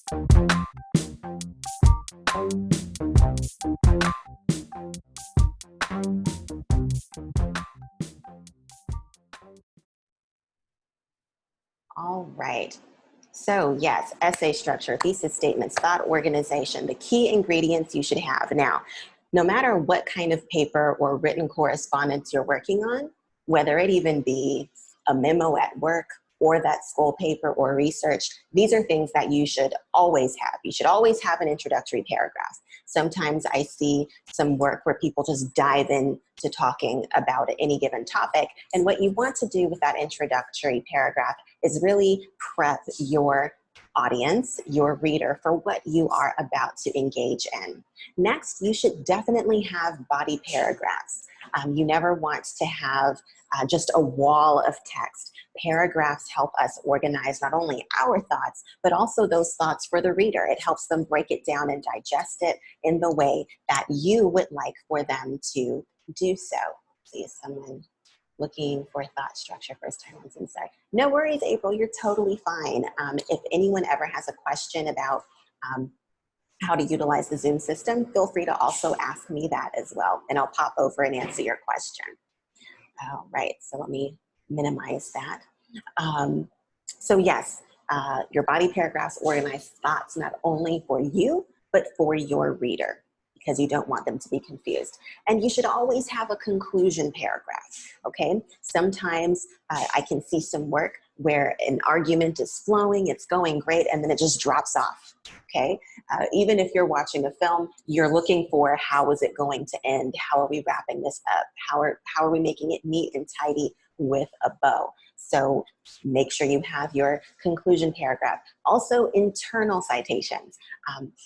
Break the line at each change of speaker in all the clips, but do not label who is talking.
All right. So yes, essay structure, thesis statements, thought organization, the key ingredients you should have. Now, no matter what kind of paper or written correspondence you're working on, whether it even be a memo at work or that school paper or research, these are things that you should always have. You should always have an introductory paragraph. Sometimes I see some work where people just dive into talking about any given topic. And what you want to do with that introductory paragraph is really prep your audience, your reader, for what you are about to engage in. Next, you should definitely have body paragraphs. You never want to have just a wall of text. Paragraphs help us organize not only our thoughts, but also those thoughts for the reader. It helps them break it down and digest it in the way that you would like for them to do so. See someone looking for thought structure first time on Zoom. Sorry. No worries, April, you're totally fine. If anyone ever has a question about how to utilize the Zoom system, feel free to also ask me that as well, and I'll pop over and answer your question. All right, so let me minimize that. So yes, your body paragraphs organize thoughts not only for you, but for your reader, because you don't want them to be confused. And you should always have a conclusion paragraph, okay? Sometimes I can see some work where an argument is flowing, it's going great, and then it just drops off, okay? Even if you're watching a film, you're looking for how is it going to end? How are we wrapping this up? How are we making it neat and tidy with a bow? So make sure you have your conclusion paragraph. Also, internal citations.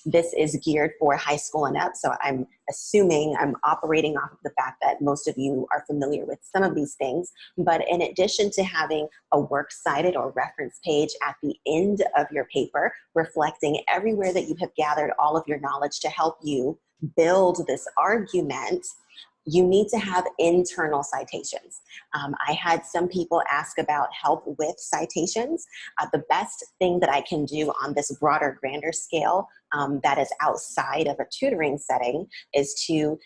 This is geared for high school and up, so I'm assuming I'm operating off of the fact that most of you are familiar with some of these things. But in addition to having a works cited or reference page at the end of your paper, reflecting everywhere that you have gathered all of your knowledge to help you build this argument, you need to have internal citations. I had some people ask about help with citations. The best thing that I can do on this broader, grander scale that is outside of a tutoring setting is to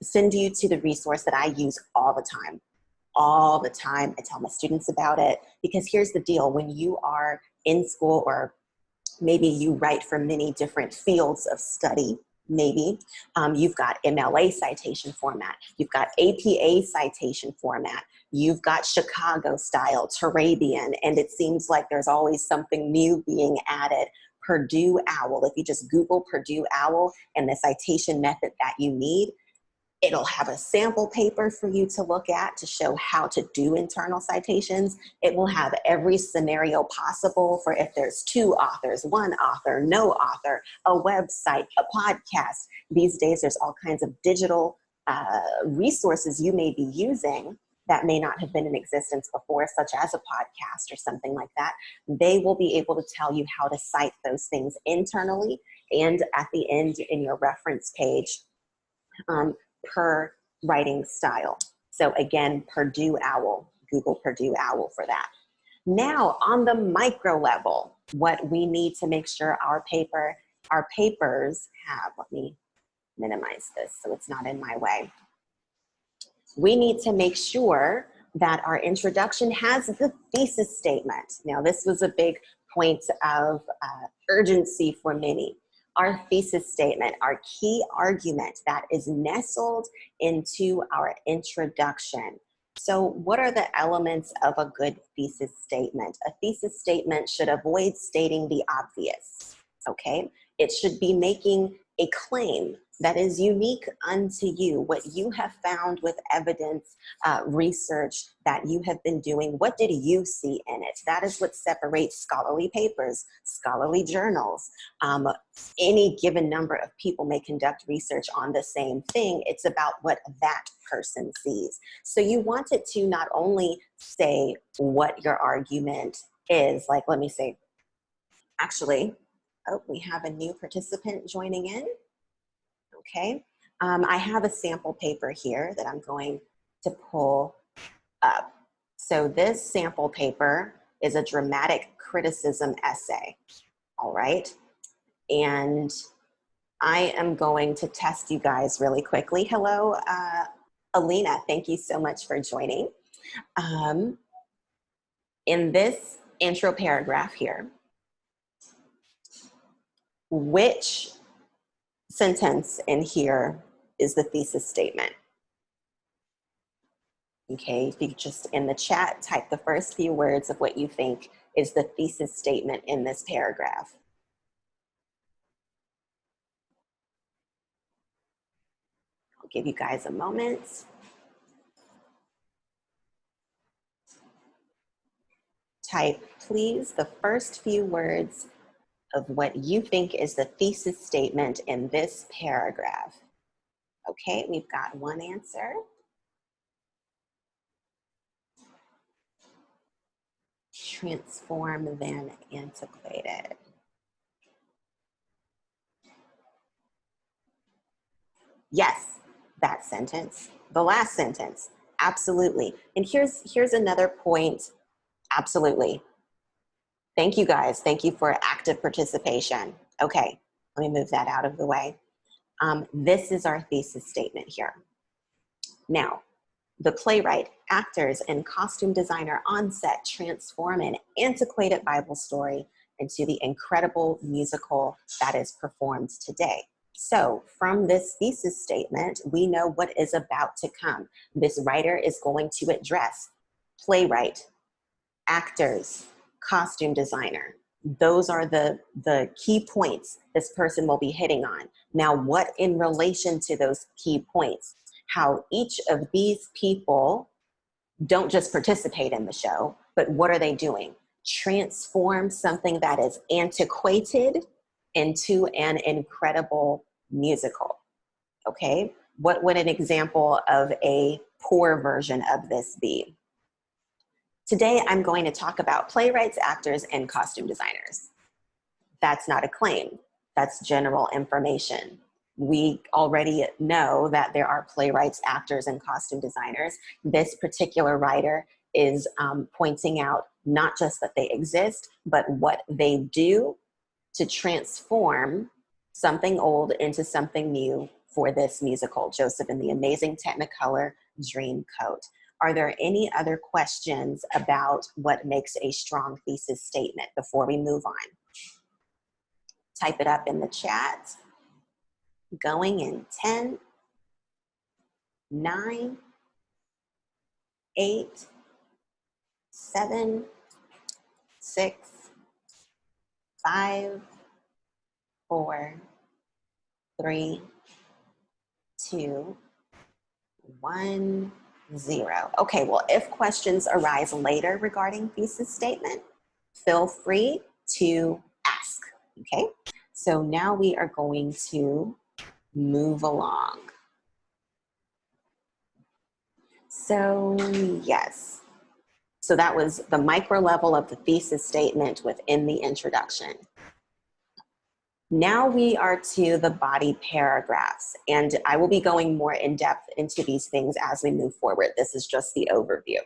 send you to the resource that I use all the time. All the time. I tell my students about it, because here's the deal. When you are in school, or maybe you write for many different fields of study, maybe you've got MLA citation format, you've got APA citation format, you've got Chicago style, Turabian, and it seems like there's always something new being added. Purdue OWL, if you just Google Purdue OWL and the citation method that you need, it'll have a sample paper for you to look at to show how to do internal citations. It will have every scenario possible for if there's two authors, one author, no author, a website, a podcast. These days, there's all kinds of digital resources you may be using that may not have been in existence before, such as a podcast or something like that. They will be able to tell you how to cite those things internally and at the end in your reference page. Per writing style. So again, Purdue OWL, Google Purdue OWL for that. Now on the micro level, what we need to make sure our papers have, let me minimize this so it's not in my way. We need to make sure that our introduction has the thesis statement. Now this was a big point of urgency for many. Our thesis statement, our key argument that is nestled into our introduction. So what are the elements of a good thesis statement? A thesis statement should avoid stating the obvious, okay? It should be making a claim that is unique unto you, what you have found with evidence, research that you have been doing. What did you see in it? That is what separates scholarly papers, scholarly journals. Any given number of people may conduct research on the same thing. It's about what that person sees. So you want it to not only say what your argument is, like, let me say, actually, oh, we have a new participant joining in. Okay, I have a sample paper here that I'm going to pull up. So this sample paper is a dramatic criticism essay. All right. And I am going to test you guys really quickly. Hello, Alina, thank you so much for joining. In this intro paragraph here, which sentence in here is the thesis statement? Okay, if you just in the chat type the first few words of what you think is the thesis statement in this paragraph. I'll give you guys a moment. Type, please, the first few words of what you think is the thesis statement in this paragraph. Okay, we've got one answer. Transform, then antiquated. Yes, that sentence. The last sentence, absolutely. And here's another point, absolutely. Thank you guys, thank you for active participation. Okay, let me move that out of the way. This is our thesis statement here. Now, the playwright, actors, and costume designer on set transform an antiquated Bible story into the incredible musical that is performed today. So from this thesis statement, we know what is about to come. This writer is going to address playwright, actors, costume designer. Those are the key points this person will be hitting on. Now, what in relation to those key points? How each of these people don't just participate in the show, but what are they doing? Transform something that is antiquated into an incredible musical. Okay, what would an example of a poor version of this be? Today, I'm going to talk about playwrights, actors, and costume designers. That's not a claim. That's general information. We already know that there are playwrights, actors, and costume designers. This particular writer is pointing out not just that they exist, but what they do to transform something old into something new for this musical, Joseph and the Amazing Technicolor Dreamcoat. Are there any other questions about what makes a strong thesis statement before we move on? Type it up in the chat. Going in 10, 9, 8, 7, 6, 5, 4, 3, 2, 1, 0. Okay, well, if questions arise later regarding thesis statement, feel free to ask, okay? So now we are going to move along. So yes, so that was the micro level of the thesis statement within the introduction. Now we are to the body paragraphs, and I will be going more in depth into these things as we move forward. This is just the overview.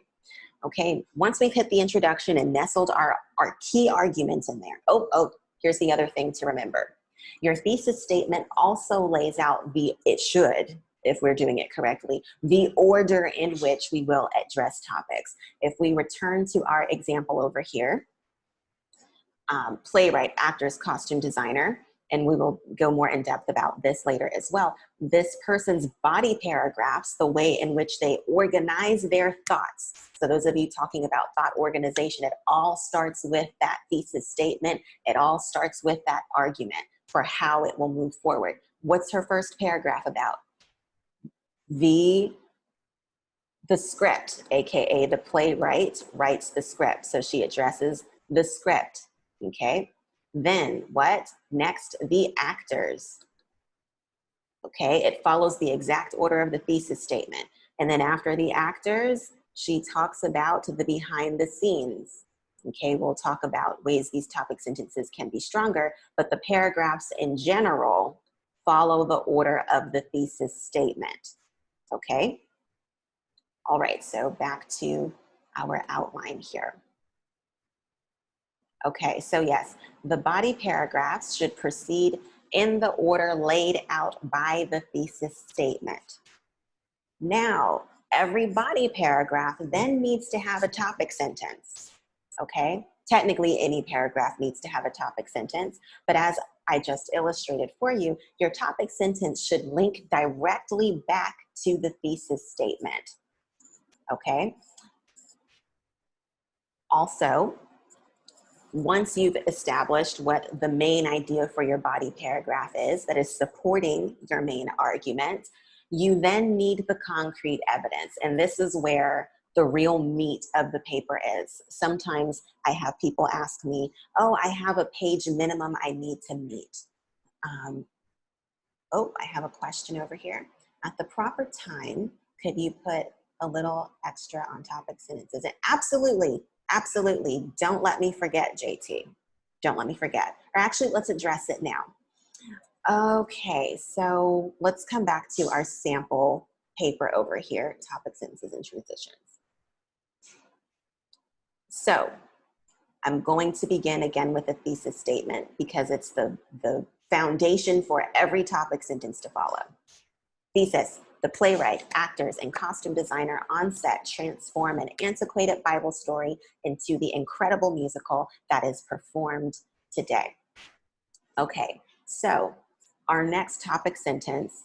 Okay, once we've hit the introduction and nestled our key arguments in there. Oh, here's the other thing to remember. Your thesis statement also lays out it should, if we're doing it correctly, the order in which we will address topics. If we return to our example over here, playwright, actors, costume designer, and we will go more in depth about this later as well. This person's body paragraphs, the way in which they organize their thoughts. So those of you talking about thought organization, it all starts with that thesis statement. It all starts with that argument for how it will move forward. What's her first paragraph about? The script, AKA the playwright, writes the script. So she addresses the script, okay? Then what? Next, the actors. Okay, it follows the exact order of the thesis statement. And then after the actors, she talks about the behind the scenes. Okay, we'll talk about ways these topic sentences can be stronger, but the paragraphs in general follow the order of the thesis statement. Okay? All right, so back to our outline here. Okay, so yes, the body paragraphs should proceed in the order laid out by the thesis statement. Now, every body paragraph then needs to have a topic sentence, okay? Technically, any paragraph needs to have a topic sentence, but as I just illustrated for you, your topic sentence should link directly back to the thesis statement, okay? Also, once you've established what the main idea for your body paragraph is that is supporting your main argument, you then need the concrete evidence. And this is where the real meat of the paper is. Sometimes I have people ask me, oh, I have a page minimum I need to meet. Oh, I have a question over here. At the proper time, could you put a little extra on topic sentences? And absolutely, absolutely. Don't let me forget, JT. Don't let me forget. Or actually, let's address it now. Okay, so let's come back to our sample paper over here, topic sentences and transitions. So I'm going to begin again with a thesis statement because it's the foundation for every topic sentence to follow. Thesis: the playwright, actors, and costume designer on set transform an antiquated Bible story into the incredible musical that is performed today. Okay, so our next topic sentence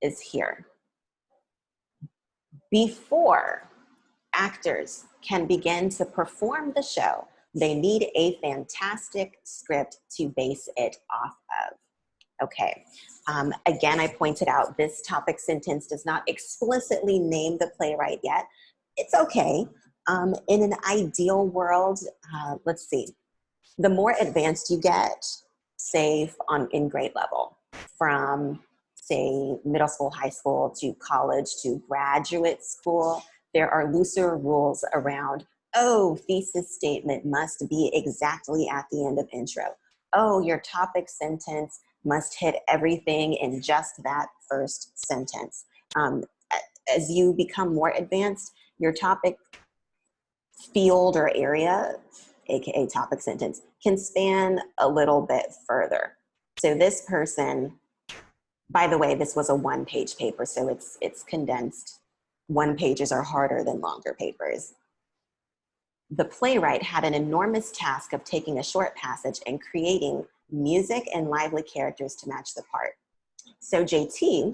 is here. Before actors can begin to perform the show, they need a fantastic script to base it off of. Okay, again, I pointed out this topic sentence does not explicitly name the playwright yet. It's okay. In an ideal world, let's see, the more advanced you get, say in grade level, from say middle school, high school, to college, to graduate school, there are looser rules around, oh, thesis statement must be exactly at the end of intro. Oh, your topic sentence must hit everything in just that first sentence. As you become more advanced, your topic field or area, AKA topic sentence, can span a little bit further. So this person, by the way, this was a one-page paper, so it's condensed. One pages are harder than longer papers. The playwright had an enormous task of taking a short passage and creating music and lively characters to match the part. So JT,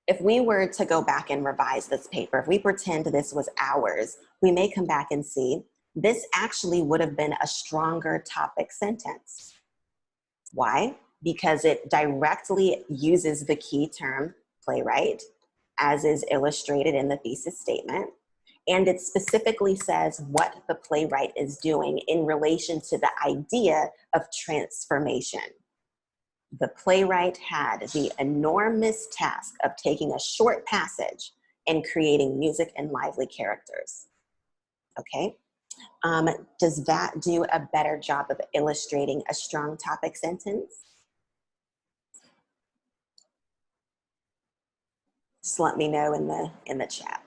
if we were to go back and revise this paper, if we pretend this was ours, we may come back and see this actually would have been a stronger topic sentence. Why? Because it directly uses the key term playwright, as is illustrated in the thesis statement. And it specifically says what the playwright is doing in relation to the idea of transformation. The playwright had the enormous task of taking a short passage and creating music and lively characters. Okay? Does that do a better job of illustrating a strong topic sentence? Just let me know in the chat.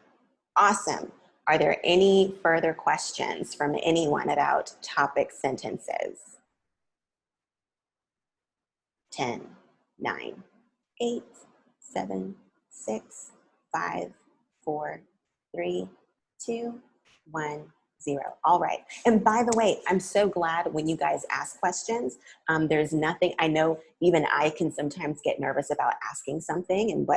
Awesome. Are there any further questions from anyone about topic sentences? 10, 9, 8, 7, 6, 5, 4, 3, 2, 1, 0. All right. And by the way, I'm so glad when you guys ask questions. There's nothing, I know even I can sometimes get nervous about asking something, and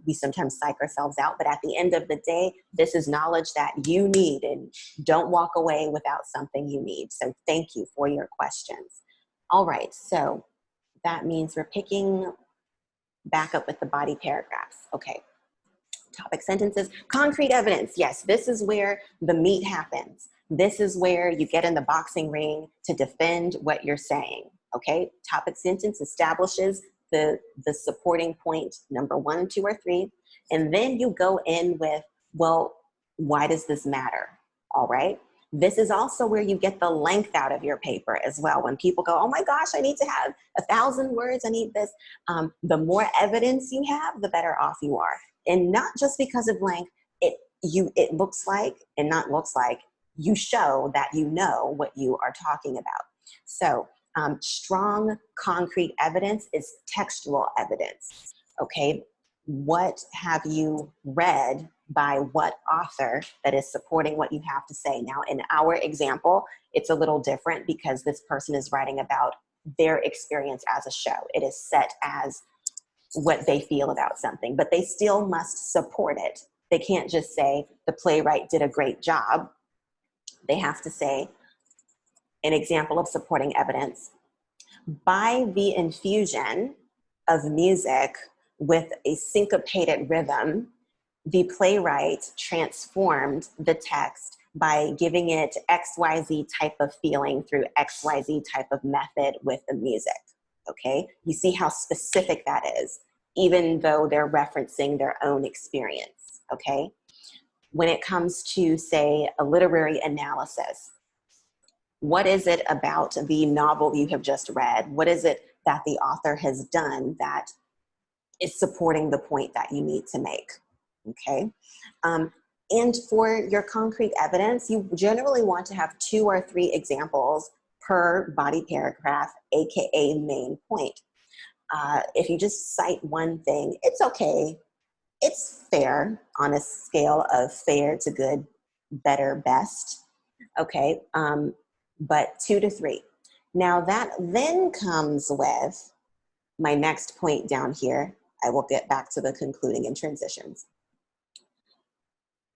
we sometimes psych ourselves out, but at the end of the day, this is knowledge that you need, and don't walk away without something you need. So thank you for your questions. All right, so that means we're picking back up with the body paragraphs. Okay, topic sentences, concrete evidence. Yes, this is where the meat happens. This is where you get in the boxing ring to defend what you're saying. Okay, topic sentence establishes the supporting point, number 1, 2, or 3, and then you go in with, well, why does this matter? All right. This is also where you get the length out of your paper as well. When people go, oh my gosh, I need to have 1,000 words, I need this. The more evidence you have, the better off you are. And not just because of length, it looks like, and not looks like, you show that you know what you are talking about. So strong, concrete evidence is textual evidence, okay? What have you read by what author that is supporting what you have to say? Now, in our example, it's a little different because this person is writing about their experience as a show. It is set as what they feel about something, but they still must support it. They can't just say the playwright did a great job. They have to say an example of supporting evidence. By the infusion of music with a syncopated rhythm, the playwright transformed the text by giving it XYZ type of feeling through XYZ type of method with the music, okay? You see how specific that is, even though they're referencing their own experience, okay? When it comes to, say, a literary analysis, what is it about the novel you have just read? What is it that the author has done that is supporting the point that you need to make? Okay. And for your concrete evidence, you generally want to have 2 or 3 examples per body paragraph, AKA main point. If you just cite one thing, it's okay. It's fair on a scale of fair to good, better, best. Okay. But 2 to 3. Now that then comes with my next point down here. I will get back to the concluding and transitions.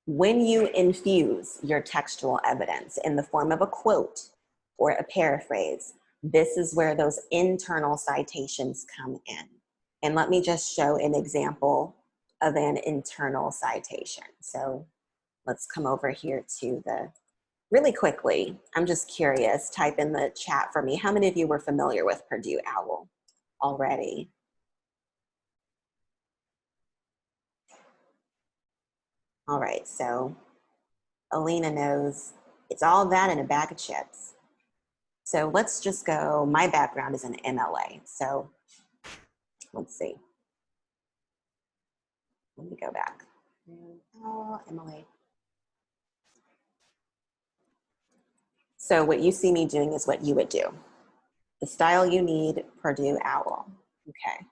When you infuse your textual evidence in the form of a quote or a paraphrase, this is where those internal citations come in. And let me just show an example of an internal citation. So let's come over here to the, really quickly, I'm just curious, type in the chat for me. How many of you were familiar with Purdue OWL already? All right, so Alina knows it's all that in a bag of chips. So let's just go, my background is in MLA. So let's see. Let me go back. Oh, MLA. So what you see me doing is what you would do. The style you need, Purdue OWL. Okay.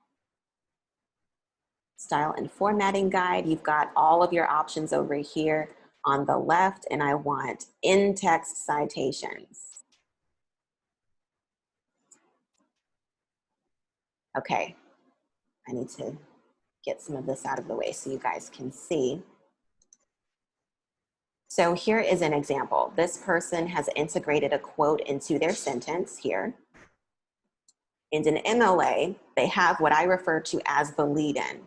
Style and formatting guide. You've got all of your options over here on the left, and I want in-text citations. Okay, I need to get some of this out of the way so you guys can see. So here is an example. This person has integrated a quote into their sentence here. And in MLA, they have what I refer to as the lead-in.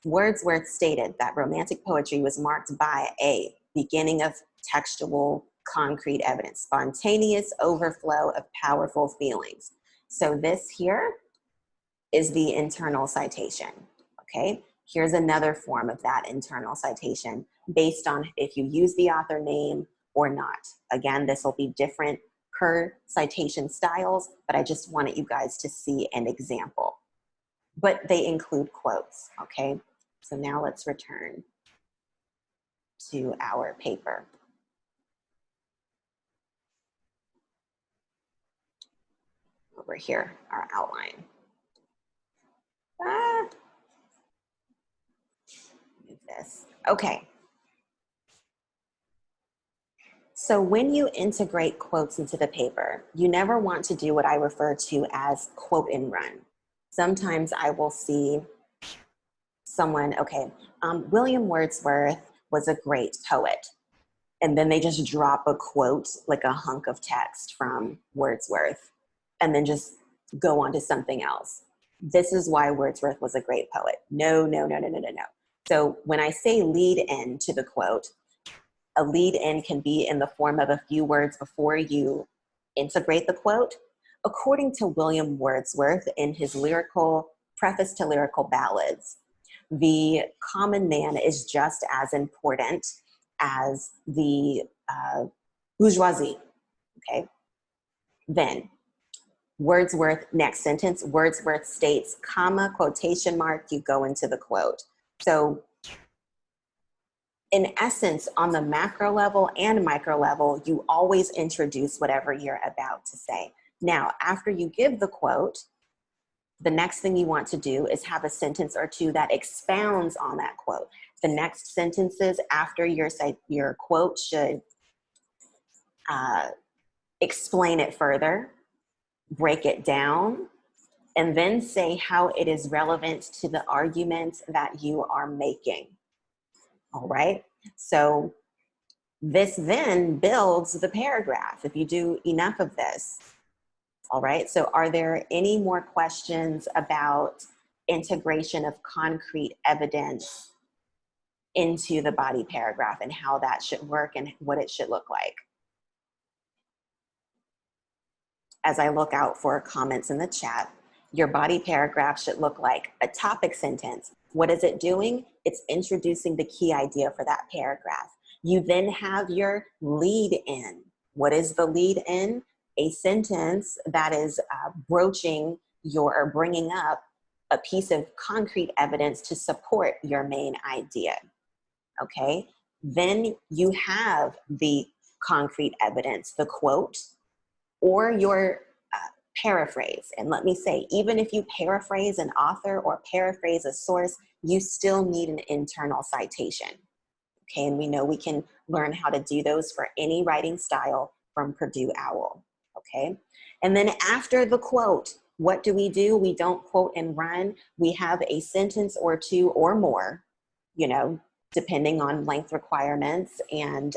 Wordsworth stated that romantic poetry was marked by a beginning of textual, concrete evidence, spontaneous overflow of powerful feelings. So this here is the internal citation, okay? Here's another form of that internal citation based on if you use the author name or not. Again, this will be different per citation styles, but I just wanted you guys to see an example. But they include quotes, okay? So now let's return to our paper. Over here, our outline. Move this. Okay. So when you integrate quotes into the paper, you never want to do what I refer to as quote and run. Sometimes I will see someone, okay, William Wordsworth was a great poet. And then they just drop a quote, like a hunk of text from Wordsworth, and then just go on to something else. This is why Wordsworth was a great poet. No, no, no, no, no, no, no. So when I say lead in to the quote, a lead in can be in the form of a few words before you integrate the quote. According to William Wordsworth in his lyrical preface to lyrical ballads, the common man is just as important as the bourgeoisie, okay? Then Wordsworth, next sentence, Wordsworth states, comma, quotation mark, you go into the quote. So in essence, on the macro level and micro level, you always introduce whatever you're about to say. Now, after you give the quote, the next thing you want to do is have a sentence or two that expounds on that quote. The next sentences after your quote should explain it further, break it down, and then say how it is relevant to the argument that you are making. All right? So this then builds the paragraph if you do enough of this. All right, so are there any more questions about integration of concrete evidence into the body paragraph and how that should work and what it should look like? As I look out for comments in the chat, your body paragraph should look like a topic sentence. What is it doing? It's introducing the key idea for that paragraph. You then have your lead in. What is the lead in? A sentence that is broaching or bringing up a piece of concrete evidence to support your main idea, okay? Then you have the concrete evidence, the quote, or your paraphrase. And let me say, even if you paraphrase an author or paraphrase a source, you still need an internal citation, okay? And we know we can learn how to do those for any writing style from Purdue OWL. Okay, and then after the quote, what do? We don't quote and run. We have a sentence or two or more, you know, depending on length requirements. And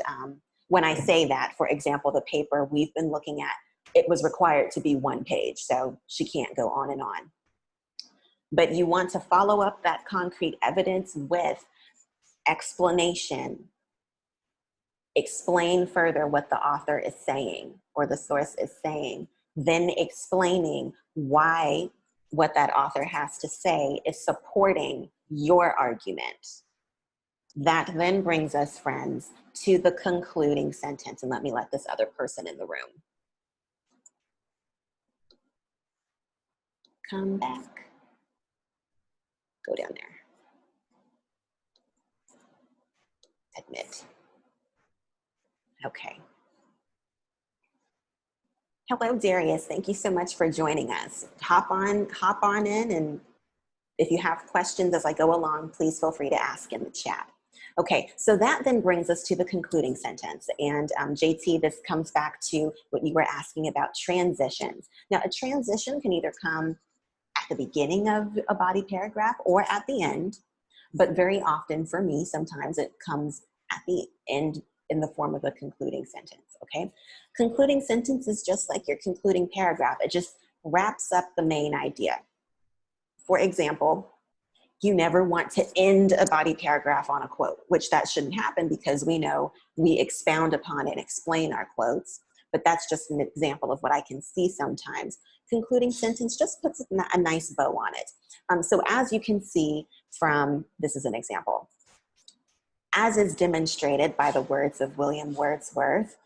when I say that, for example, the paper we've been looking at, it was required to be 1 page, so she can't go on and on. But you want to follow up that concrete evidence with explanation. Explain further what the author is saying or the source is saying, then explaining why what that author has to say is supporting your argument. That then brings us, friends, to the concluding sentence. And let me let this other person in the room come back. Go down there. Admit. Okay. Hello, Darius. Thank you so much for joining us. Hop on in, and if you have questions as I go along, please feel free to ask in the chat. Okay, so that then brings us to the concluding sentence. And JT, this comes back to what you were asking about transitions. Now, a transition can either come at the beginning of a body paragraph or at the end, but very often for me, sometimes it comes at the end in the form of a concluding sentence, okay? Concluding sentence is just like your concluding paragraph. It just wraps up the main idea. For example, you never want to end a body paragraph on a quote, which that shouldn't happen because we know we expound upon and explain our quotes, but that's just an example of what I can see sometimes. Concluding sentence just puts a nice bow on it. So as you can see from, this is an example, as is demonstrated by the words of William Wordsworth,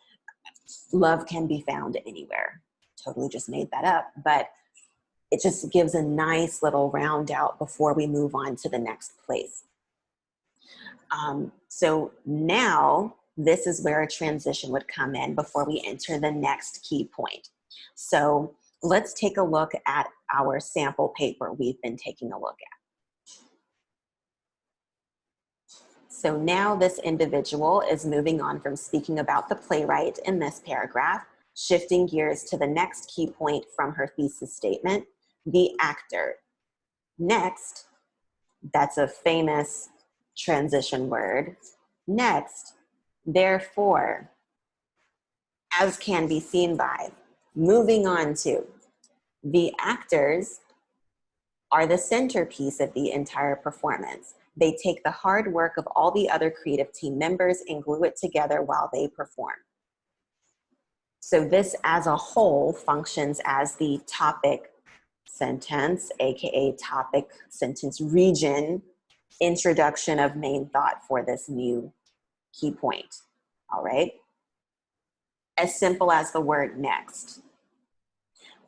love can be found anywhere. Totally just made that up, but it just gives a nice little round out before we move on to the next place. So now this is where a transition would come in before we enter the next key point. So let's take a look at our sample paper we've been taking a look at. So now this individual is moving on from speaking about the playwright in this paragraph, shifting gears to the next key point from her thesis statement, the actor. Next, that's a famous transition word. Next, therefore, as can be seen by, moving on to, the actors are the centerpiece of the entire performance. They take the hard work of all the other creative team members and glue it together while they perform. So this as a whole functions as the topic sentence, AKA topic sentence region, introduction of main thought for this new key point, all right? As simple as the word next.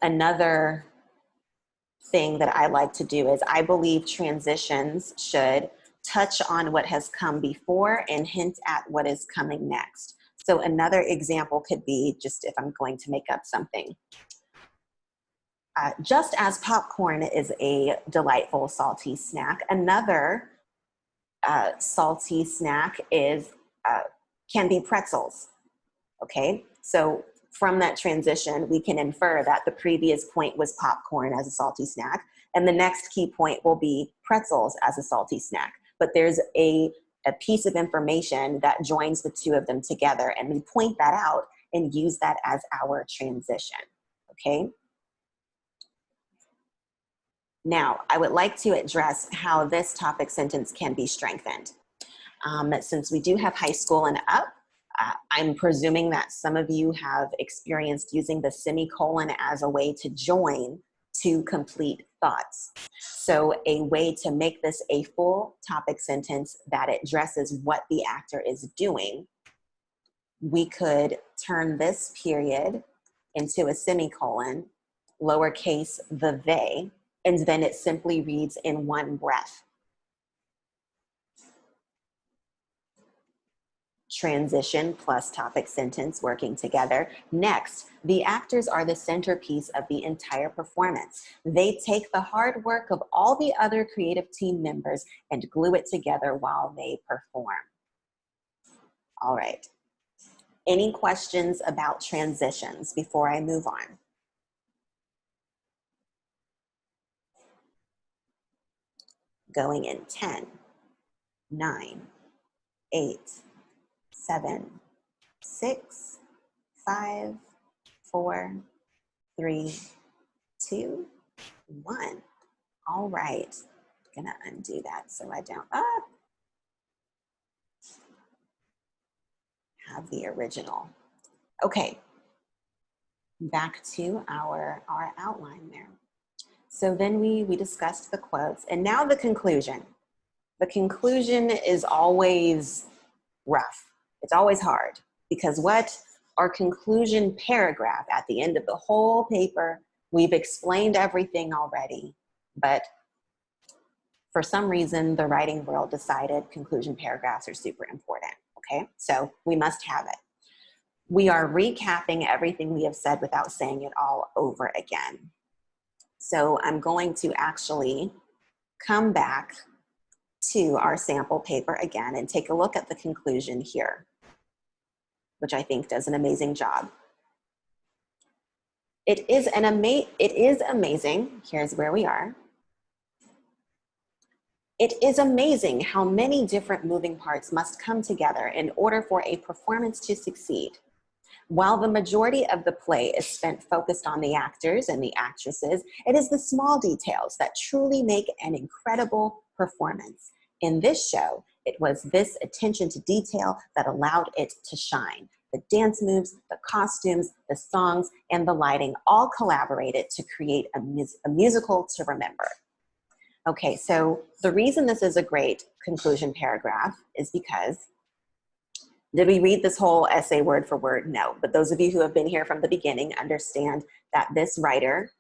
Another thing that I like to do is I believe transitions should touch on what has come before and hint at what is coming next. So another example could be, just if I'm going to make up something, just as popcorn is a delightful salty snack, another salty snack is can be pretzels. Okay, so from that transition, we can infer that the previous point was popcorn as a salty snack, and the next key point will be pretzels as a salty snack. But there's a piece of information that joins the two of them together, and we point that out and use that as our transition. Okay. Now, I would like to address how this topic sentence can be strengthened. Since we do have high school and up, I'm presuming that some of you have experienced using the semicolon as a way to join two complete thoughts. So a way to make this a full topic sentence that addresses what the actor is doing, we could turn this period into a semicolon, lowercase the they, and then it simply reads in one breath. Transition plus topic sentence working together. Next, the actors are the centerpiece of the entire performance. They take the hard work of all the other creative team members and glue it together while they perform. All right. Any questions about transitions before I move on? Going in 10, 9, 8, 7, 6, 5, 4, 3, 2, 1. All right, I'm gonna undo that so I don't have the original. Okay, back to our outline there. So then we discussed the quotes, and now the conclusion. The conclusion is always rough. It's always hard, because what our conclusion paragraph at the end of the whole paper, we've explained everything already, but for some reason, the writing world decided conclusion paragraphs are super important, okay? So we must have it. We are recapping everything we have said without saying it all over again. So I'm going to actually come back to our sample paper again and take a look at the conclusion here, which I think does an amazing job. It is amazing, here's where we are. It is amazing how many different moving parts must come together in order for a performance to succeed. While the majority of the play is spent focused on the actors and the actresses, it is the small details that truly make an incredible performance. In this show, it was this attention to detail that allowed it to shine. The dance moves, the costumes, the songs, and the lighting all collaborated to create a musical to remember. Okay, so the reason this is a great conclusion paragraph is because, did we read this whole essay word for word? No, but those of you who have been here from the beginning understand that this writer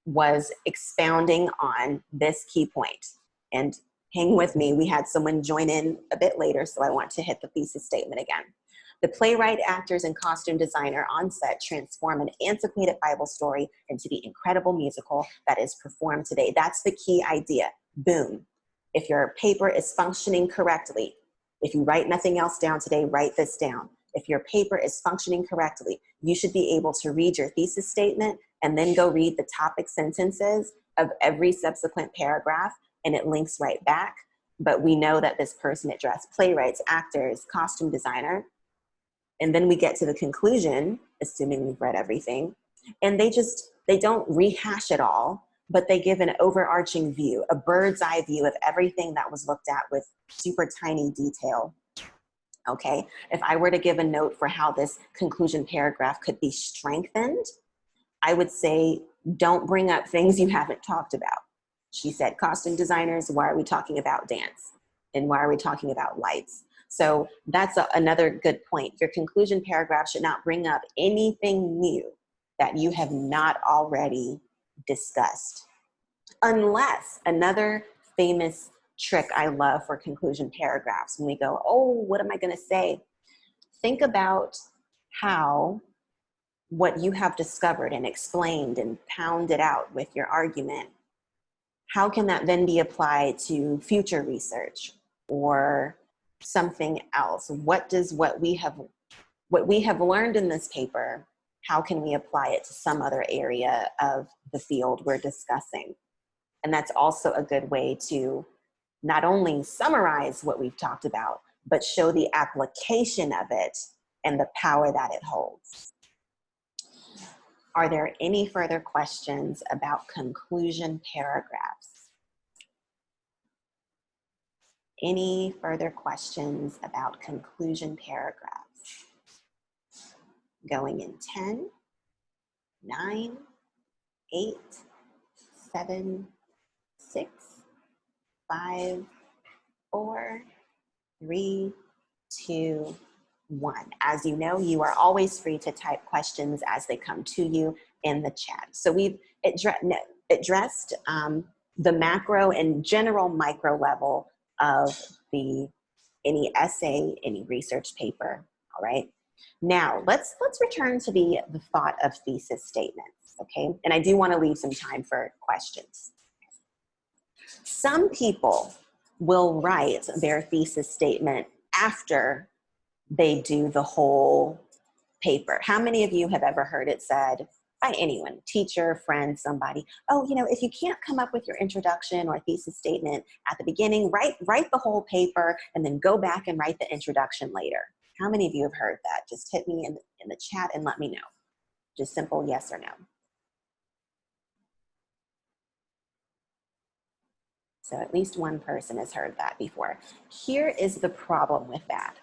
was expounding on this key point. And hang with me, we had someone join in a bit later, so I want to hit the thesis statement again. The playwright, actors, and costume designer on set transform an antiquated Bible story into the incredible musical that is performed today. That's the key idea. Boom. If your paper is functioning correctly, if you write nothing else down today, write this down. If your paper is functioning correctly, you should be able to read your thesis statement and then go read the topic sentences of every subsequent paragraph, and it links right back. But we know that this person addressed playwrights, actors, costume designer. And then we get to the conclusion, assuming we've read everything, and they don't rehash it all, but they give an overarching view, a bird's eye view of everything that was looked at with super tiny detail. Okay, if I were to give a note for how this conclusion paragraph could be strengthened, I would say, don't bring up things you haven't talked about. She said costume designers, why are we talking about dance? And why are we talking about lights? So that's another good point. Your conclusion paragraph should not bring up anything new that you have not already discussed. Unless, another famous trick I love for conclusion paragraphs. When we go, oh, what am I going to say? Think about how what you have discovered and explained and pounded out with your argument, how can that then be applied to future research or something else? What does what we have learned in this paper, how can we apply it to some other area of the field we're discussing? And that's also a good way to not only summarize what we've talked about, but show the application of it and the power that it holds. Are there any further questions about conclusion paragraphs? Any further questions about conclusion paragraphs? Going in 10, 9, 8, 7, 6, 5, 4, 3, 2, 1. As you know, you are always free to type questions as they come to you in the chat. So we've addressed the macro and general micro level of any essay, any research paper. All right. Now let's return to the thought of thesis statements. Okay, and I do want to leave some time for questions. Some people will write their thesis statement after they do the whole paper. How many of you have ever heard it said by anyone, teacher, friend, somebody, oh, you know, if you can't come up with your introduction or thesis statement at the beginning, write the whole paper and then go back and write the introduction later. How many of you have heard that? Just hit me in the chat and let me know. Just simple yes or no. So at least one person has heard that before. Here is the problem with that.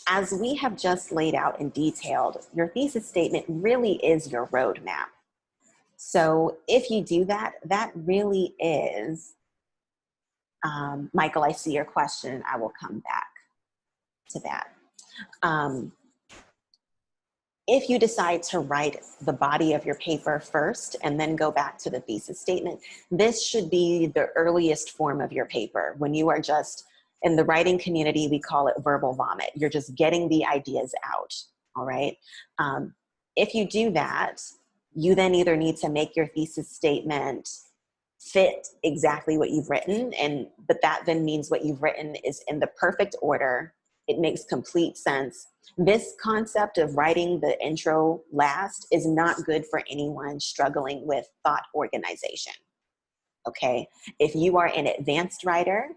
As we have just laid out and detailed, your thesis statement really is your roadmap. So if you do that, that really is, Michael, I see your question. I will come back to that. If you decide to write the body of your paper first and then go back to the thesis statement, this should be the earliest form of your paper. When you are just, in the writing community, we call it verbal vomit. You're just getting the ideas out, all right? If you do that, you then either need to make your thesis statement fit exactly what you've written, but that then means what you've written is in the perfect order. It makes complete sense. This concept of writing the intro last is not good for anyone struggling with thought organization, okay? If you are an advanced writer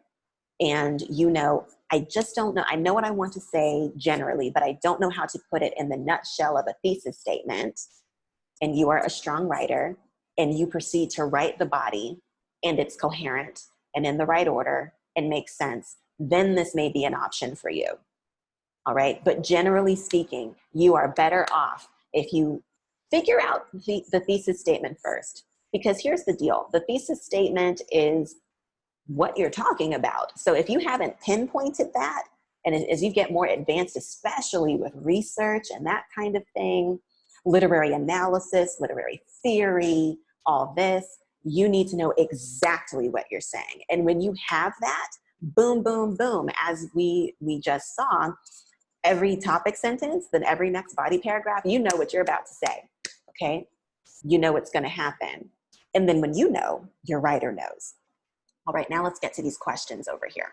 and you know, I just don't know, I know what I want to say generally, but I don't know how to put it in the nutshell of a thesis statement, and you are a strong writer and you proceed to write the body and it's coherent and in the right order and makes sense, then this may be an option for you. All right, but generally speaking, you are better off if you figure out the thesis statement first, because here's the deal. The thesis statement is what you're talking about. So if you haven't pinpointed that, and as you get more advanced, especially with research and that kind of thing, literary analysis, literary theory, all this, you need to know exactly what you're saying. And when you have that, boom, boom, boom, as we just saw, every topic sentence, then every next body paragraph, you know what you're about to say, okay? You know what's gonna happen. And then when you know, your writer knows. All right, now let's get to these questions over here.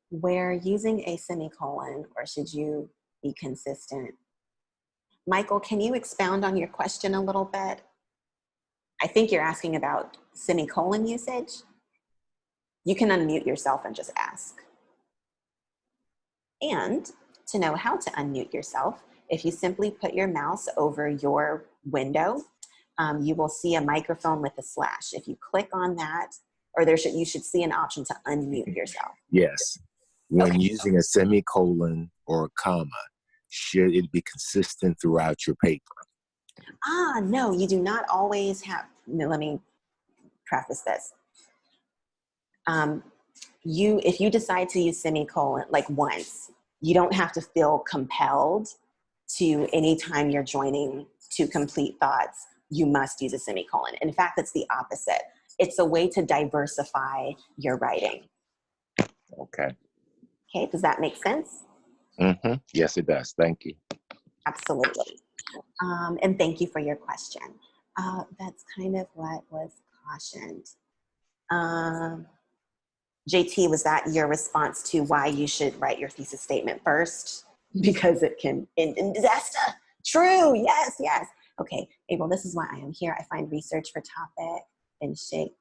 We're using a semicolon, or should you be consistent? Michael, can you expound on your question a little bit? I think you're asking about semicolon usage. You can unmute yourself and just ask. And to know how to unmute yourself, if you simply put your mouse over your window, you will see a microphone with a slash. If you click on that, or you should see an option to unmute yourself.
Yes. When using a semicolon or a comma, should it be consistent throughout your paper?
No, you do not always have, let me preface this. If you decide to use semicolon like once, you don't have to feel compelled to, anytime you're joining two complete thoughts, you must use a semicolon. In fact, it's the opposite. it's a way to diversify your writing.
Okay.
Okay, does that make sense?
Mm-hmm. Yes, it does. Thank you.
Absolutely. And thank you for your question. That's kind of what was cautioned. JT, was that your response to why you should write your thesis statement first? Because it can end in disaster. True, yes, yes. Okay, April, this is why I am here. I find research for topic and shake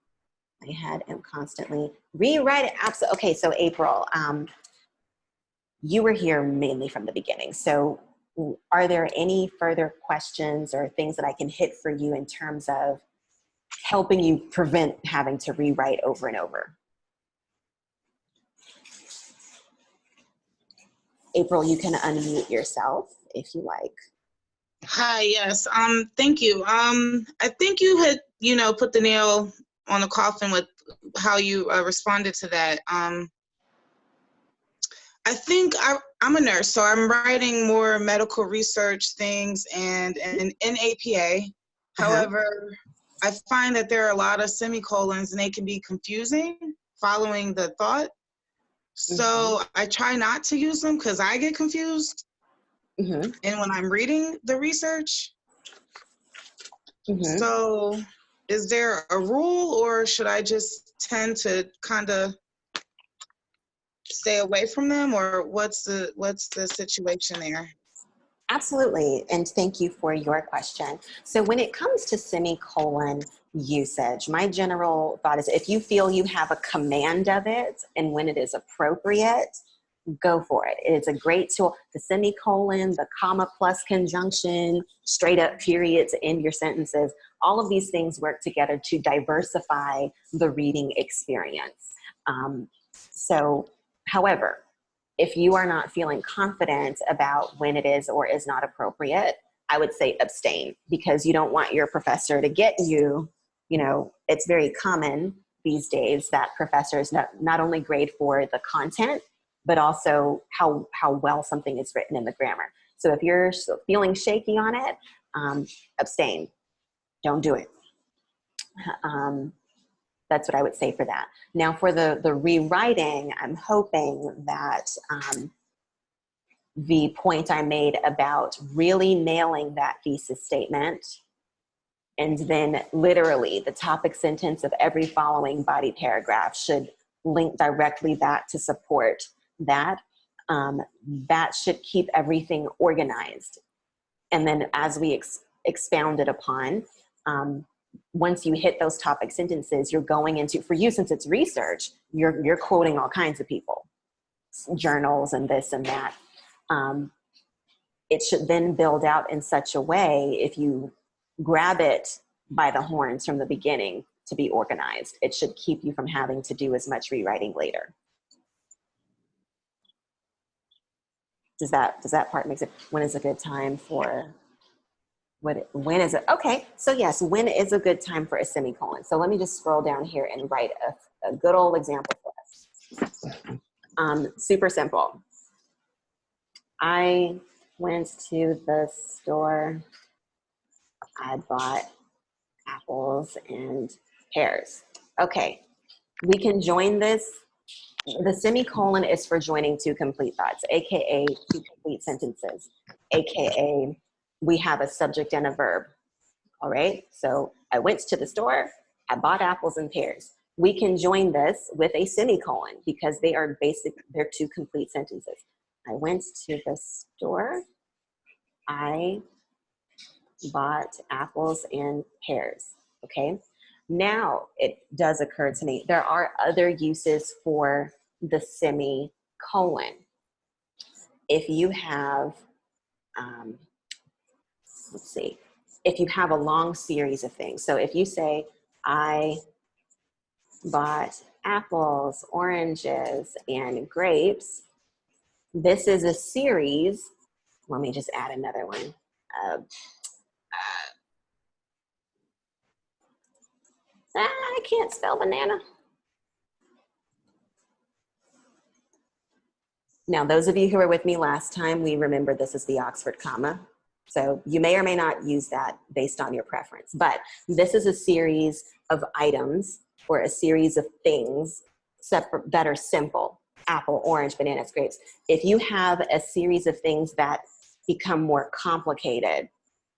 my head and constantly rewrite it. Absolutely. Okay, so April, you were here mainly from the beginning. So are there any further questions or things that I can hit for you in terms of helping you prevent having to rewrite over and over? April, you can unmute yourself if you like.
Hi, yes. Thank you. I think you had, put the nail on the coffin with how you responded to that. I think I'm a nurse, so I'm writing more medical research things and in APA. However, I find that there are a lot of semicolons and they can be confusing following the thought. So I try not to use them because I get confused. And when I'm reading the research, so is there a rule or should I just tend to kind of stay away from them, or what's the situation there?
Absolutely, and thank you for your question. So when it comes to semicolon usage, my general thought is if you feel you have a command of it and when it is appropriate, go for it. It's a great tool. The semicolon, the comma plus conjunction, straight up period to end your sentences, all of these things work together to diversify the reading experience. However, if you are not feeling confident about when it is or is not appropriate, I would say abstain, because you don't want your professor to get you, it's very common these days that professors not only grade for the content, but also how well something is written in the grammar. So if you're feeling shaky on it, abstain. Don't do it. That's what I would say for that. Now for the rewriting, I'm hoping that the point I made about really nailing that thesis statement, and then literally the topic sentence of every following body paragraph should link directly back to support that. That should keep everything organized. And then as we expounded upon, once you hit those topic sentences, you're going into, for you, since it's research, you're quoting all kinds of people, journals and this and that. It should then build out in such a way, if you grab it by the horns from the beginning to be organized, it should keep you from having to do as much rewriting later. Does that part make sense? When is a good time for when is it? Okay, so yes, when is a good time for a semicolon? So let me just scroll down here and write a good old example for us. Super simple. I went to the store. I bought apples and pears. Okay, we can join this. The semicolon is for joining two complete thoughts, AKA two complete sentences, AKA we have a subject and a verb. All right, so I went to the store, I bought apples and pears. We can join this with a semicolon because they're two complete sentences. I went to the store, I bought apples and pears, okay? Now it does occur to me, there are other uses for the semicolon. If you have, let's see, if you have a long series of things. So if you say, I bought apples, oranges, and grapes, this is a series. Let me just add another one. I can't spell banana. Now, those of you who were with me last time, we remember this is the Oxford comma. So you may or may not use that based on your preference, but this is a series of items or a series of things separate that are simple, apple, orange, bananas, grapes. If you have a series of things that become more complicated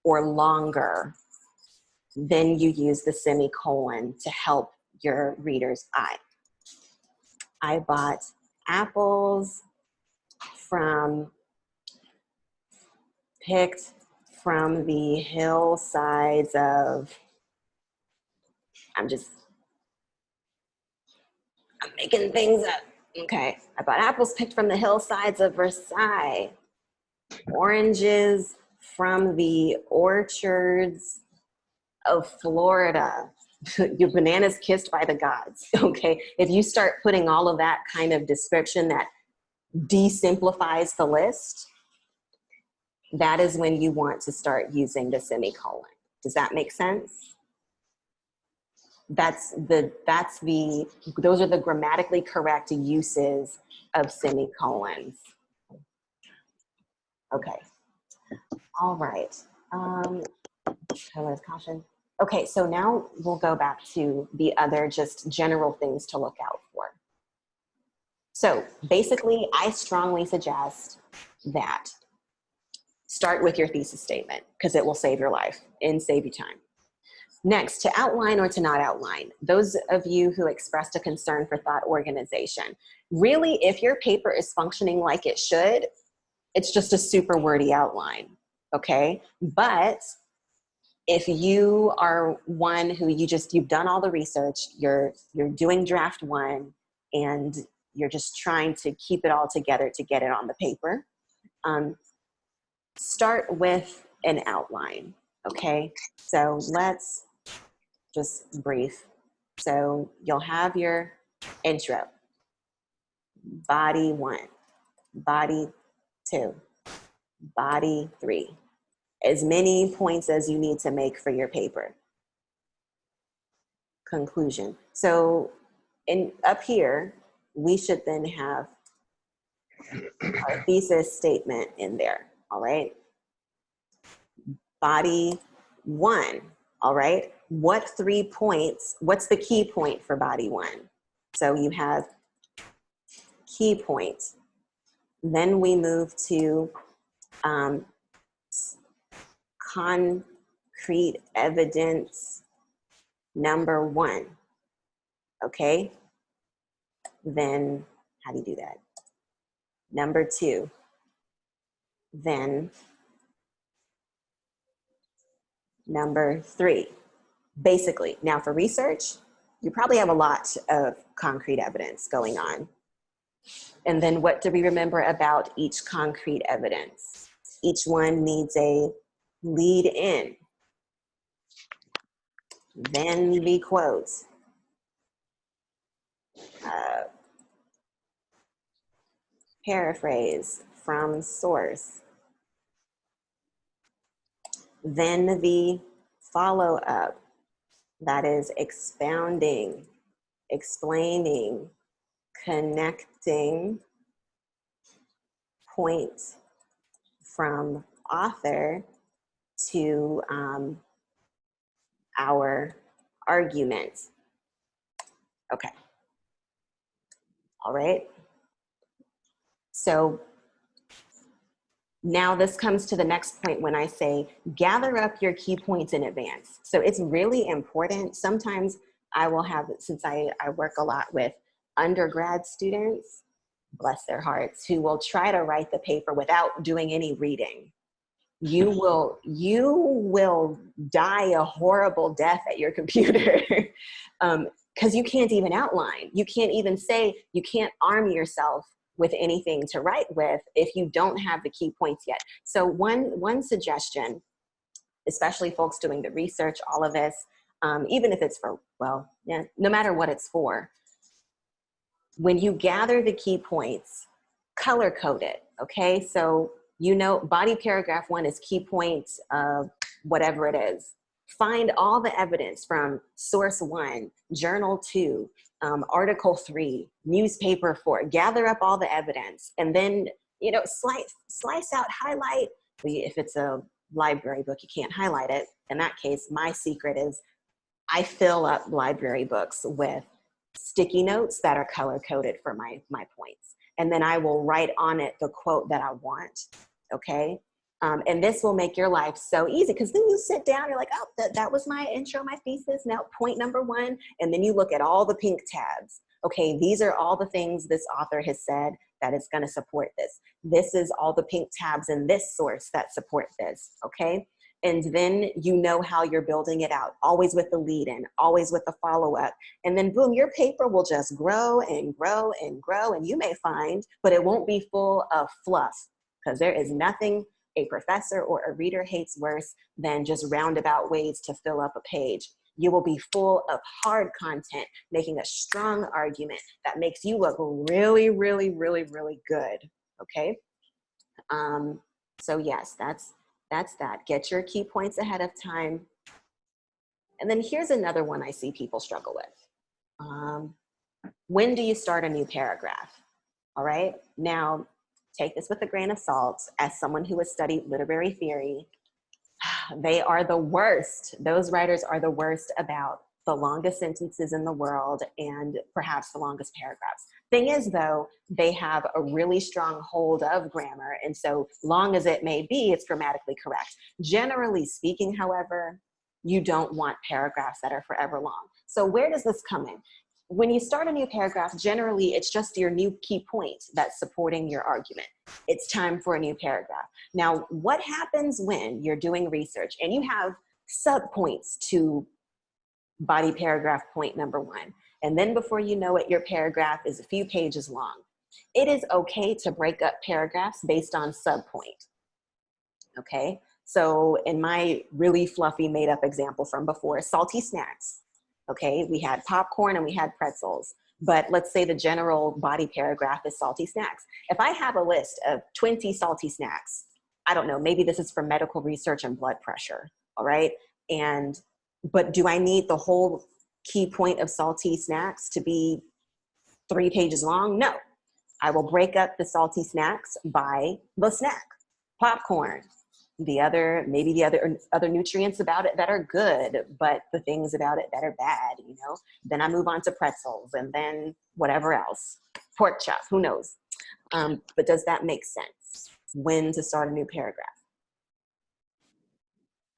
or longer, then you use the semicolon to help your reader's eye. I bought apples picked from the hillsides of, I'm making things up. Okay, I bought apples picked from the hillsides of Versailles, oranges from the orchards of Florida, your bananas kissed by the gods. Okay, if you start putting all of that kind of description that de-simplifies the list, that is when you want to start using the semicolon. Does that make sense? Those are the grammatically correct uses of semicolons. Okay, all right. Colors, caution. Okay, so now we'll go back to the other just general things to look out for. So basically, I strongly suggest that start with your thesis statement because it will save your life and save you time. Next, to outline or to not outline. Those of you who expressed a concern for thought organization, really, if your paper is functioning like it should, it's just a super wordy outline, okay? But if you are one who you've done all the research, you're doing draft one, and you're just trying to keep it all together to get it on the paper, start with an outline, okay? So let's just brief. So you'll have your intro, body 1, body 2, body 3. As many points as you need to make for your paper. Conclusion. So up here, we should then have our thesis statement in there, all right? Body 1, all right? What 3 points, what's the key point for body 1? So you have key point. Then we move to concrete evidence number 1, okay? Then, how do you do that? Number 2, then number 3. Basically, now for research, you probably have a lot of concrete evidence going on. And then what do we remember about each concrete evidence? Each one needs a lead in, then the quotes, paraphrase from source, then the follow-up, that is expounding, explaining, connecting point from author to our argument. Okay. All right. So now this comes to the next point when I say gather up your key points in advance. So it's really important. Sometimes I will have, since I work a lot with undergrad students, bless their hearts, who will try to write the paper without doing any reading. You will die a horrible death at your computer because you can't even outline. You can't even say, you can't arm yourself with anything to write with if you don't have the key points yet. So one suggestion, especially folks doing the research, all of this, even if it's for, well, yeah, no matter what it's for, when you gather the key points, color code it, okay? So you know, body paragraph 1 is key points of whatever it is. Find all the evidence from source 1, journal 2, article 3, newspaper 4. Gather up all the evidence, and then, you know, slice out, highlight. If it's a library book, you can't highlight it. In that case, my secret is I fill up library books with sticky notes that are color coded for my points. And then I will write on it the quote that I want, okay? And this will make your life so easy, because then you sit down, you're like, oh, that was my intro, my thesis, now point number 1, and then you look at all the pink tabs. Okay, these are all the things this author has said that is gonna support this. This is all the pink tabs in this source that support this, okay? And then you know how you're building it out, always with the lead in, always with the follow-up. And then boom, your paper will just grow and grow and grow, and you may find, but it won't be full of fluff, because there is nothing a professor or a reader hates worse than just roundabout ways to fill up a page. You will be full of hard content, making a strong argument that makes you look really, really, really, really good, okay? So yes, that's that. Get your key points ahead of time. And then here's another one I see people struggle with. When do you start a new paragraph? All right, now take this with a grain of salt. As someone who has studied literary theory, they are the worst. Those writers are the worst about the longest sentences in the world and perhaps the longest paragraphs. Thing is though, they have a really strong hold of grammar, and so long as it may be, it's grammatically correct. Generally speaking, however, you don't want paragraphs that are forever long. So where does this come in? When you start a new paragraph, generally it's just your new key point that's supporting your argument. It's time for a new paragraph. Now, what happens when you're doing research and you have subpoints to body paragraph point number 1, and then before you know it, your paragraph is a few pages long? It is okay to break up paragraphs based on subpoint, okay? So in my really fluffy made up example from before, salty snacks. Okay, we had popcorn and we had pretzels, but let's say the general body paragraph is salty snacks. If I have a list of 20 salty snacks, I don't know, maybe this is for medical research and blood pressure, all right? But do I need the whole key point of salty snacks to be 3 pages long? No, I will break up the salty snacks by the snack. Popcorn, maybe the other nutrients about it that are good, but the things about it that are bad, you know? Then I move on to pretzels, and then whatever else, pork chop, who knows? But does that make sense? When to start a new paragraph?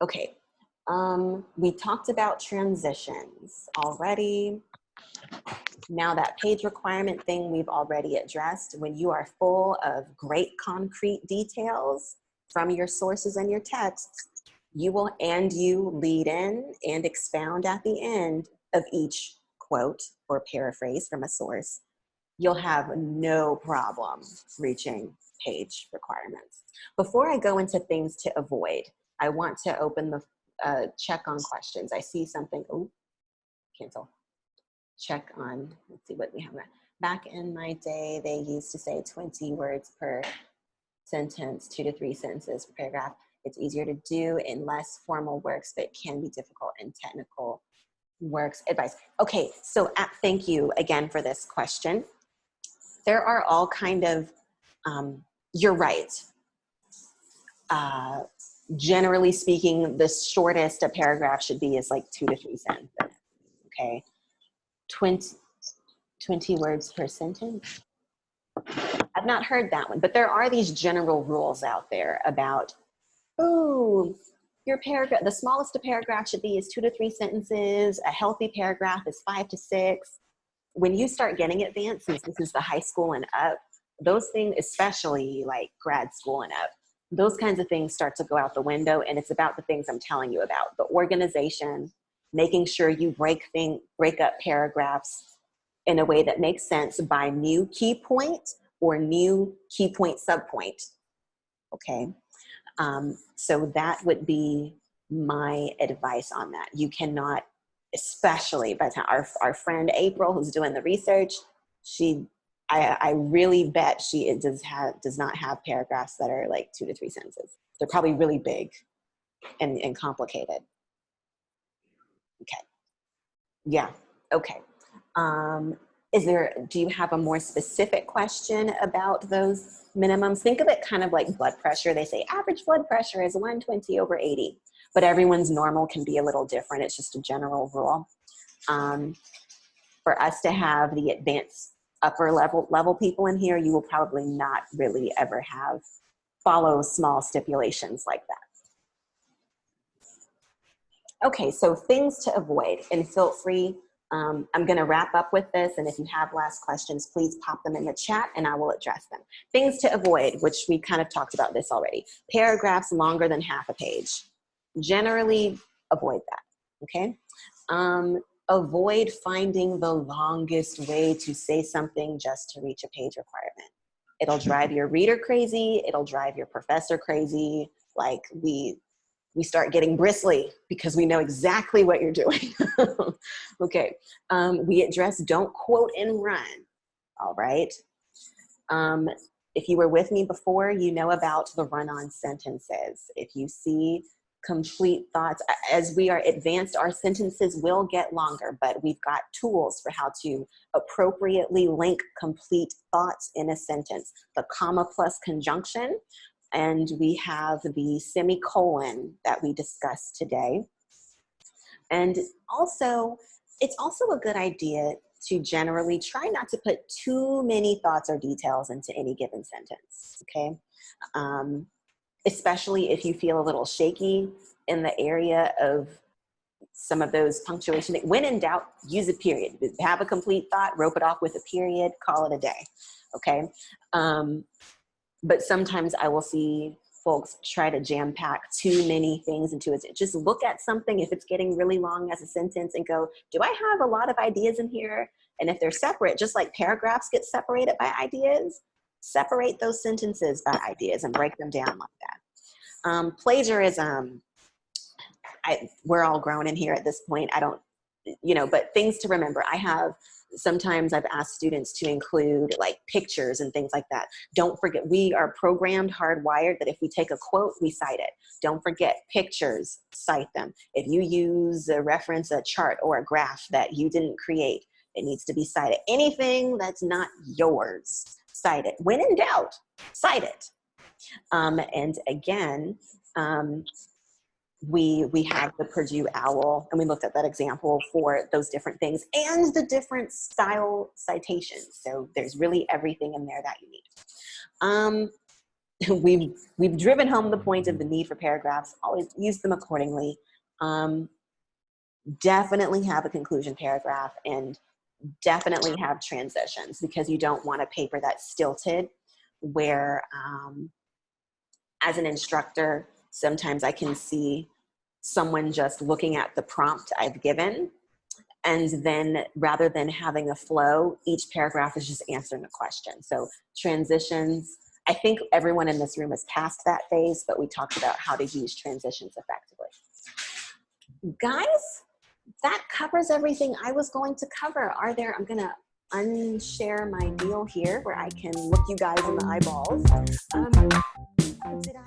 Okay, we talked about transitions already. Now that page requirement thing we've already addressed. When you are full of great concrete details from your sources and your texts, you lead in and expound at the end of each quote or paraphrase from a source, you'll have no problem reaching page requirements. Before I go into things to avoid, I want to open the check on questions. I see something, oh, cancel. Check on, let's see what we have. Back in my day, they used to say 20 words per sentence, 2 to 3 sentences per paragraph. It's easier to do in less formal works, but it can be difficult in technical works. Advice. Okay, so thank you again for this question. There are all kind of, you're right. Generally speaking, the shortest a paragraph should be is like 2 to 3 sentences, okay? 20 words per sentence. I've not heard that one, but there are these general rules out there about, ooh, your paragraph, the smallest a paragraph should be is 2 to 3 sentences. A healthy paragraph is 5 to 6. When you start getting advanced, since this is the high school and up, those things, especially like grad school and up, those kinds of things start to go out the window, and it's about the things I'm telling you about. The organization, making sure you break up paragraphs in a way that makes sense by new key point or new key point subpoint, okay? So that would be my advice on that. You cannot, especially by the time our friend April, who's doing the research, I really bet she does not have paragraphs that are like 2 to 3 sentences. They're probably really big and complicated. Okay. Yeah. Okay. Do you have a more specific question about those minimums? Think of it kind of like blood pressure. They say average blood pressure is 120/80. but everyone's normal can be a little different. It's just a general rule. For us to have the advanced upper level people in here, you will probably not really ever follow small stipulations like that. Okay, so things to avoid, and feel free, I'm gonna wrap up with this, and if you have last questions, please pop them in the chat and I will address them. Things to avoid, which we kind of talked about this already. Paragraphs longer than half a page. Generally avoid that, okay? Avoid finding the longest way to say something just to reach a page requirement. It'll drive your reader crazy, it'll drive your professor crazy, like we start getting bristly because we know exactly what you're doing. Okay, we address don't quote and run, all right? If you were with me before, you know about the run-on sentences. If you see complete thoughts, as we are advanced, our sentences will get longer, but we've got tools for how to appropriately link complete thoughts in a sentence. The comma plus conjunction, and we have the semicolon that we discussed today. And also, it's also a good idea to generally try not to put too many thoughts or details into any given sentence, okay? Especially if you feel a little shaky in the area of some of those punctuation. When in doubt, use a period. Have a complete thought, rope it off with a period, call it a day, okay? But sometimes I will see folks try to jam pack too many things into it. Just look at something if it's getting really long as a sentence and go, do I have a lot of ideas in here? And if they're separate, just like paragraphs get separated by ideas, separate those sentences by ideas and break them down like that. Plagiarism, we're all grown in here at this point. I don't, but things to remember. Sometimes I've asked students to include like pictures and things like that. Don't forget, we are programmed, hardwired, that if we take a quote, we cite it. Don't forget pictures, cite them. If you use a reference, a chart or a graph that you didn't create, it needs to be cited. Anything that's not yours, cite it. When in doubt, cite it. And again, we have the Purdue OWL, and we looked at that example for those different things and the different style citations. So there's really everything in there that you need. We've driven home the point of the need for paragraphs. Always use them accordingly. Definitely have a conclusion paragraph, and definitely have transitions, because you don't want a paper that's stilted where as an instructor, sometimes I can see someone just looking at the prompt I've given, and then rather than having a flow, each paragraph is just answering a question. So transitions, I think everyone in this room is past that phase, but we talked about how to use transitions effectively. Guys, that covers everything I was going to cover. I'm gonna unshare my deal here where I can look you guys in the eyeballs. Did I?